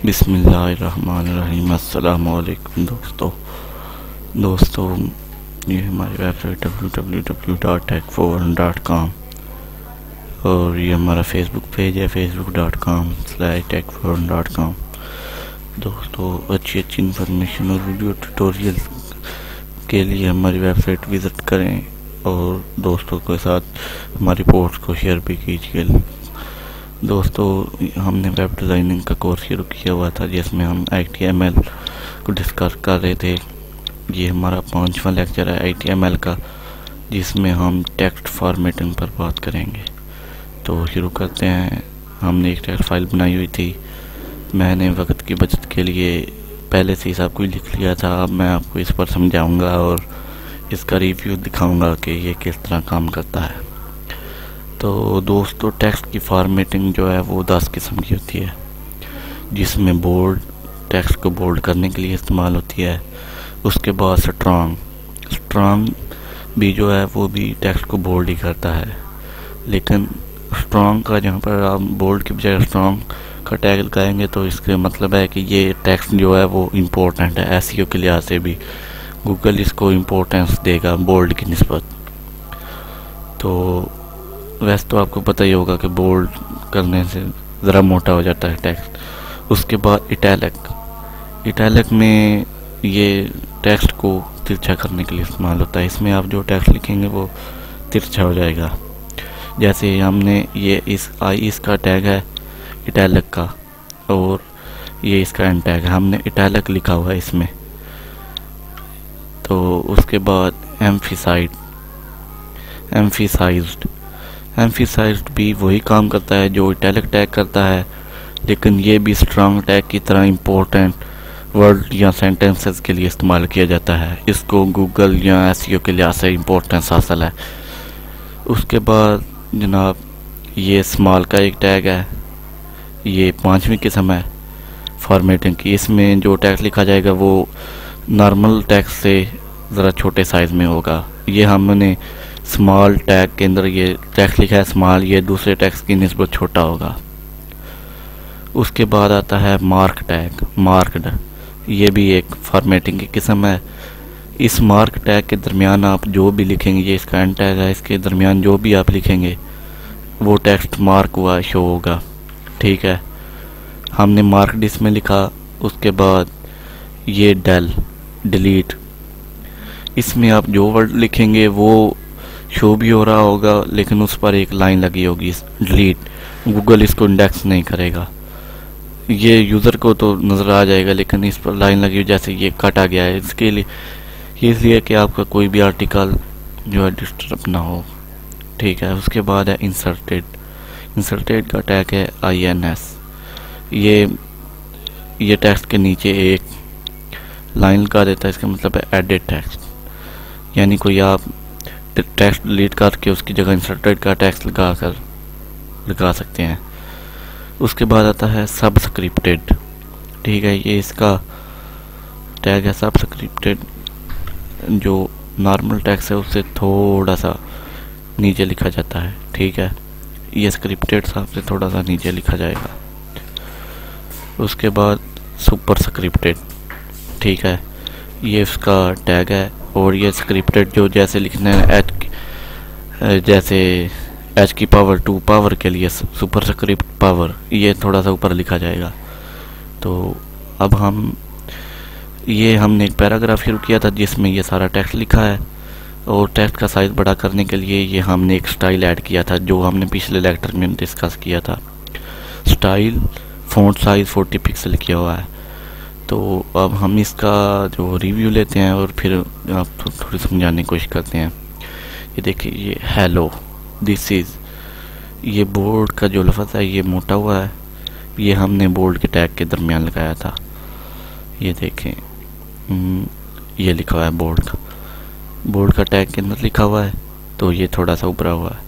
बिस्मिल्लाहिर्रहमानिर्रहीम। अस्सलाम वालेकुम दोस्तों, ये हमारी वेबसाइट www.techforum.com और ये हमारा फेसबुक पेज है facebook.com/techforum.com। दोस्तों, अच्छी इन्फॉर्मेशन और वीडियो ट्यूटोरियल के लिए हमारी वेबसाइट विज़िट करें और दोस्तों के साथ हमारी पोस्ट को शेयर भी कीजिए। दोस्तों, हमने वेब डिज़ाइनिंग का कोर्स शुरू किया हुआ था जिसमें हम HTML को डिस्कस कर रहे थे। ये हमारा 5वां लेक्चर है HTML का, जिसमें हम टेक्स्ट फॉर्मेटिंग पर बात करेंगे। तो शुरू करते हैं। हमने एक टेक्स्ट फाइल बनाई हुई थी। मैंने वक्त की बचत के लिए पहले से ही सब कुछ लिख लिया था। अब मैं आपको इस पर समझाऊंगा और इसका रिव्यू दिखाऊंगा कि ये किस तरह काम करता है। तो दोस्तों, टेक्स्ट की फॉर्मेटिंग जो है वो 10 किस्म की होती है, जिसमें बोल्ड टेक्स्ट को बोल्ड करने के लिए इस्तेमाल होती है। उसके बाद स्ट्रॉन्ग भी जो है वो भी टेक्स्ट को बोल्ड ही करता है, लेकिन स्ट्रॉन्ग का जहाँ पर आप बोल्ड की बजाय स्ट्रॉन्ग का टैग लगाएंगे तो इसका मतलब है कि ये टेक्स्ट जो है वो इम्पोर्टेंट है। SEO के लिहाज से भी गूगल इसको इम्पोर्टेंस देगा बोल्ड की निस्बत। तो वैसे तो आपको पता ही होगा कि बोल्ड करने से ज़रा मोटा हो जाता है टेक्स्ट। उसके बाद इटैलिक में ये टेक्स्ट को तिरछा करने के लिए इस्तेमाल होता है। इसमें आप जो टेक्स्ट लिखेंगे वो तिरछा हो जाएगा। जैसे हमने इसका टैग है इटैलिक का और ये इसका एंड टैग है, हमने इटैलिक लिखा हुआ है इसमें। तो उसके बाद एम्फिसाइज्ड भी वही काम करता है जो इटैलिक टैग करता है, लेकिन ये भी स्ट्रॉन्ग टैग की तरह इम्पोर्टेंट वर्ड या सेंटेंसेस के लिए इस्तेमाल किया जाता है। इसको गूगल या SEO के लिहाज से इम्पोर्टेंस हासिल है। उसके बाद जनाब, ये स्मॉल का एक टैग है। ये 5वीं किस्म है फॉर्मेटिंग की। इसमें जो टेक्स्ट लिखा जाएगा वो नॉर्मल टेक्स्ट से ज़रा छोटे साइज़ में होगा। ये हमने स्मॉल टैग के अंदर ये टेक्स्ट लिखा है स्मॉल, ये दूसरे टेक्स्ट की निस्बत छोटा होगा। उसके बाद आता है मार्क्ड। ये भी एक फॉर्मेटिंग की किस्म है। इस मार्क टैग के दरमियान आप जो भी लिखेंगे, ये इसका एंड टैग है, इसके दरमियान जो भी आप लिखेंगे वो टेक्स्ट मार्क हुआ शो होगा। ठीक है, हमने मार्क्ड इसमें लिखा। उसके बाद ये डिलीट, इसमें आप जो वर्ड लिखेंगे वो शो भी हो रहा होगा, लेकिन उस पर एक लाइन लगी होगी डिलीट। गूगल इसको इंडेक्स नहीं करेगा। ये यूज़र को तो नज़र आ जाएगा, लेकिन इस पर लाइन लगी जैसे ये काटा गया है। इसके लिए इसलिए कि आपका कोई भी आर्टिकल जो है डिस्टर्ब ना हो। ठीक है, उसके बाद है इंसर्टेड का टैग है INS। ये टेक्स्ट के नीचे एक लाइन लगा देता है। इसका मतलब है एडिट टेक्स्ट, यानी कोई आप टेक्स्ट डिलीट करके उसकी जगह इंसर्टेड का टेक्स्ट लगा सकते हैं। उसके बाद आता है सबस्क्रिप्टेड। ठीक है, ये इसका टैग है सबस्क्रिप्टेड, जो नॉर्मल टेक्स्ट है उससे थोड़ा सा नीचे लिखा जाता है। ठीक है, ये स्क्रिप्टेड से थोड़ा सा नीचे लिखा जाएगा। उसके बाद सुपरस्क्रिप्टेड। ठीक है, ये इसका टैग है और ये स्क्रिप्टेड जो जैसे लिखना है जैसे H की पावर 2 पावर के लिए सुपरस्क्रिप्ट पावर, ये थोड़ा सा ऊपर लिखा जाएगा। तो अब हमने एक पैराग्राफ शुरू किया था जिसमें ये सारा टेक्स्ट लिखा है, और टेक्स्ट का साइज़ बड़ा करने के लिए ये हमने एक स्टाइल ऐड किया था जो हमने पिछले लेक्चर में डिस्कस किया था। स्टाइल फ़ॉन्ट साइज़ 40 पिक्सल किया हुआ है। तो अब हम इसका जो रिव्यू लेते हैं और फिर आपको थोड़ी समझाने की कोशिश करते हैं। ये देखिए, ये हेलो दिस इज़, ये बोल्ड का जो लफ्ज़ है ये मोटा हुआ है। ये हमने बोल्ड के टैग के दरमियान लगाया था। ये देखें, ये लिखा हुआ है बोल्ड का टैग के अंदर लिखा हुआ है, तो ये थोड़ा सा उभरा हुआ है।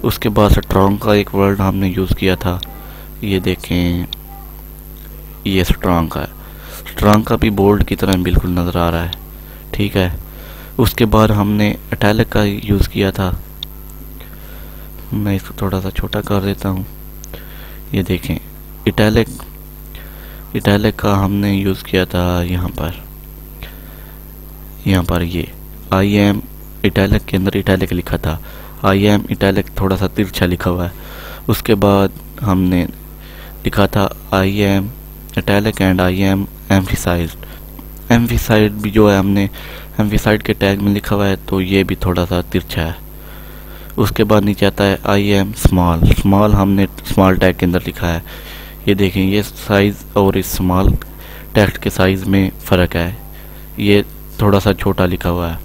उसके बाद स्ट्रॉन्ग का एक वर्ड हमने यूज़ किया था। ये देखें, ये स्ट्रॉन्ग का भी बोल्ड की तरह बिल्कुल नज़र आ रहा है। ठीक है, उसके बाद हमने इटैलिक का यूज़ किया था। मैं इसको थोड़ा सा छोटा कर देता हूँ। ये देखें, इटैलिक इटैलिक का हमने यूज़ किया था यहाँ पर ये आई एम इटैलिक के अंदर इटैलिक लिखा था, आई एम इटैलिक थोड़ा सा तिरछा लिखा हुआ है। उसके बाद हमने लिखा था I am italic and I am emphasised. Emphasised भी जो है हमने एम्फिसाइड के टैग में लिखा हुआ है, तो ये भी थोड़ा सा तिरछा है। उसके बाद नीचे आता है आई एम स्मॉल। स्मॉल हमने स्मॉल टैग के अंदर लिखा है। ये देखें, ये साइज़ और इस स्मॉल टेक्स्ट के साइज़ में फ़र्क है, ये थोड़ा सा छोटा लिखा हुआ है।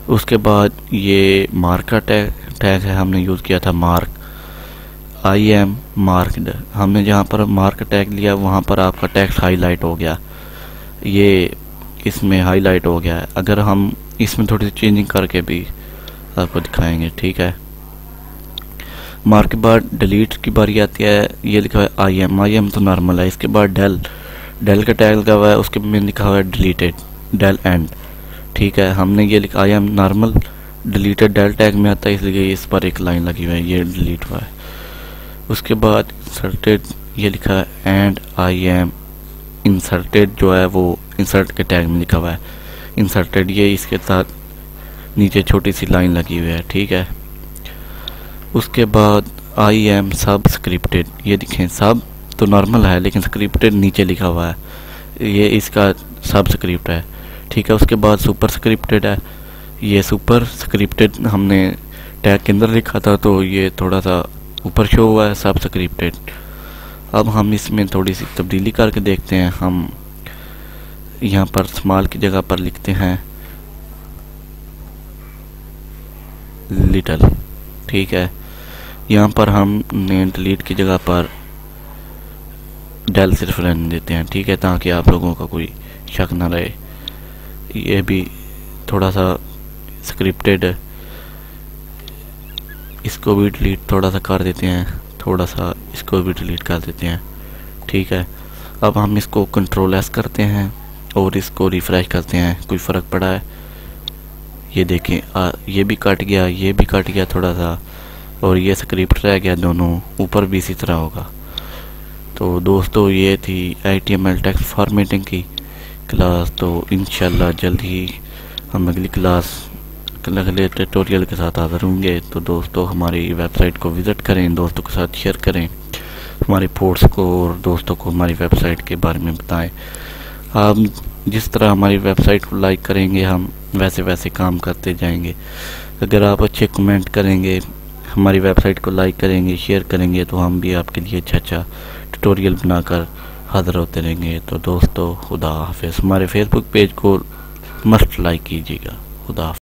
उसके बाद ये मार्क का टैग है, हमने यूज़ किया था मार्क, आई एम मार्क्ड। हमने जहाँ पर मार्क टैग लिया वहाँ पर आपका टेक्स्ट हाईलाइट हो गया, ये इसमें हाईलाइट हो गया है। अगर हम इसमें थोड़ी सी चेंजिंग करके भी आपको दिखाएंगे, ठीक है। मार्क के बाद डिलीट की बारी आती है, ये लिखा हुआ है आई एम तो नॉर्मल है। इसके बाद डेल का टैग लगा हुआ है, उसके में लिखा हुआ है डिलीटेड, डेल एंड, ठीक है। हमने ये लिखा I am normal deleted del tag में आता है, इसलिए इस पर एक लाइन लगी हुई है, ये डिलीट हुआ है। उसके बाद इंसर्टेड, ये लिखा है एंड आई एम इंसर्टेड, जो है वो इंसर्ट के टैग में लिखा हुआ है इंसर्टेड, ये इसके साथ नीचे छोटी सी लाइन लगी हुई है, ठीक है। उसके बाद आई एम सबस्क्रिप्टेड, ये दिखें सब तो नॉर्मल है लेकिन स्क्रिप्टेड नीचे लिखा हुआ है, ये इसका सबस्क्रिप्ट है, ठीक है। उसके बाद सुपर स्क्रिप्टेड है, ये सुपर स्क्रिप्टेड हमने टैग के अंदर लिखा था, तो ये थोड़ा सा ऊपर शो हुआ है सबस्क्रिप्टेड। अब हम इसमें थोड़ी सी तब्दीली करके देखते हैं। हम यहाँ पर स्मॉल की जगह पर लिखते हैं लिटल, ठीक है। यहाँ पर हमने डिलीट की जगह पर डेल सिर्फ रहने देते हैं, ठीक है, ताकि आप लोगों का कोई शक ना रहे। ये भी थोड़ा सा स्क्रिप्टेड है, इसको भी डिलीट थोड़ा सा कर देते हैं, थोड़ा सा इसको भी डिलीट कर देते हैं, ठीक है। अब हम इसको कंट्रोल एस करते हैं और इसको रिफ्रेश करते हैं, कोई फ़र्क पड़ा है? ये देखें, ये भी कट गया, ये भी कट गया थोड़ा सा, और ये स्क्रिप्ट रह गया, दोनों ऊपर भी इसी तरह होगा। तो दोस्तों ये थी HTML टेक्स्ट फॉर्मेटिंग की क्लास। तो इंशाल्लाह जल्द ही हम अगली क्लास अगले ट्यूटोरियल के साथ हाज़िर होंगे। तो दोस्तों हमारी वेबसाइट को विज़िट करें, दोस्तों के साथ शेयर करें हमारी पोस्ट को, और दोस्तों को हमारी वेबसाइट के बारे में बताएं। आप जिस तरह हमारी वेबसाइट को लाइक करेंगे, हम वैसे वैसे काम करते जाएंगे। अगर आप अच्छे कमेंट करेंगे, हमारी वेबसाइट को लाइक करेंगे, शेयर करेंगे, तो हम भी आपके लिए अच्छा ट्यूटोरियल बनाकर हाज़िर होते रहेंगे। तो दोस्तों खुदा हाफिज़। हमारे फेसबुक पेज को मस्ट लाइक कीजिएगा। खुदा हाफिज़।